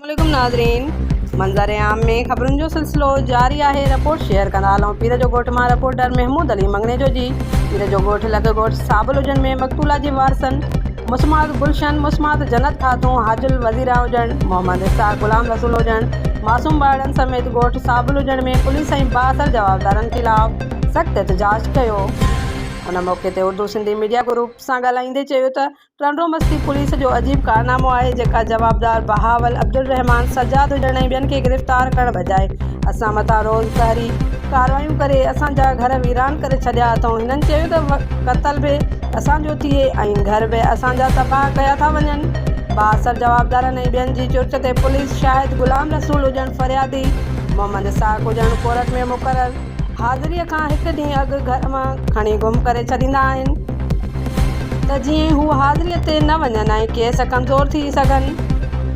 वालेकुम नाज़रीन, मंज़र आम में ख़बरुनि जो सिलसिलो जारी आहे। रिपोर्ट शेयर कंदा हलूं। पीर जो ॻोठ मां रिपोर्टर महमूद अली मंगने जो जी पीर जो ॻोठ लॻ ॻोठ साबुल हुजनि में मक़तूला जे वारसनि मुस्मात गुलशन, मुस्मात जन्नत खातूं, हाजुल वज़ीरा हुजनि, मोहम्मद इसाक गुलाम रसूल हुजनि, मासूम ॿारनि समेत ॻोठ साबुल हुजनि में पुलिस ऐं 62 जवाबदारनि ख़िलाफ़ सख़्त एहतजाज कयो। उन मौक़े ते उर्दू सिंधी मीडिया ग्रुप सां ॻाल्हाईंदे चयो त टंडो मस्ती पुलिस जो अजीब कारनामो आहे जेका जवाबदार बहावल, अब्दुल रहमान, सजाद हुजनि ऐं ॿियनि खे गिरफ़्तार करण बजाए असां मथां रोज़ कहरी कार्रवायूं करे असांजा घर वीरान करे छॾिया अथऊं। हिननि चयो त क़तल बि असांजो थिए ऐं घर बि असांजा तबाह कया था वञनि। 62 जवाबदारनि ऐं ॿियनि जी चुर्च ते पुलिस शाहिद गुलाम रसूल हुजनि, फरियादी मोहम्मद इसाक हुजनि, कोर्ट में मुक़रर हाज़िरीअ खां हिकु ॾींहुं अॻु घर मां खणी गुम करे छॾींदा आहिनि त जीअं हू हाज़िरीअ ते न वञनि ऐं केस कमज़ोर थी सघनि।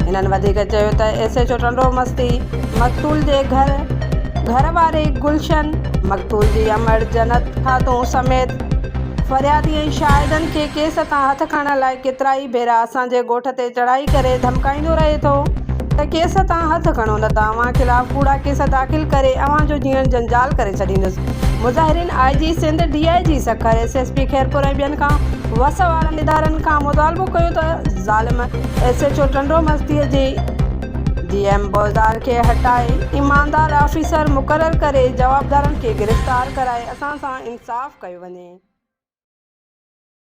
हिननि वधीक चयो त SHO टंडो मस्ती मक़तूल जे घर वारे गुलशन, मक़तूल जी अमड़ जन्नत खातूं समेत फरियादी ऐं शाहिदनि खे केस तां हथ खणण लाइ केतिरा ई भेरा असांजे ॻोठ ते चढ़ाई करे धमकाईंदो रहे थो त केस तां हथ खणो न त अव्हां ख़िलाफ़ कूड़ा केस दाख़िल करे अव्हां जो जीवन जंजाल करे छॾींदुसि। मुज़ाहिरीन IG Sindh, DIG Sukkur, SSP Khairpur ऐं ॿियनि खां वस वारनि इदारनि खां मुतालबो कयो त ज़ालिम SHO टंडो मस्तीअ जे DM बौज़ार खे हटाए ईमानदार ऑफिसर मुक़ररु करे जवाबदारनि खे गिरफ़्तार कराए असां सां इंसाफ़ कयो वञे।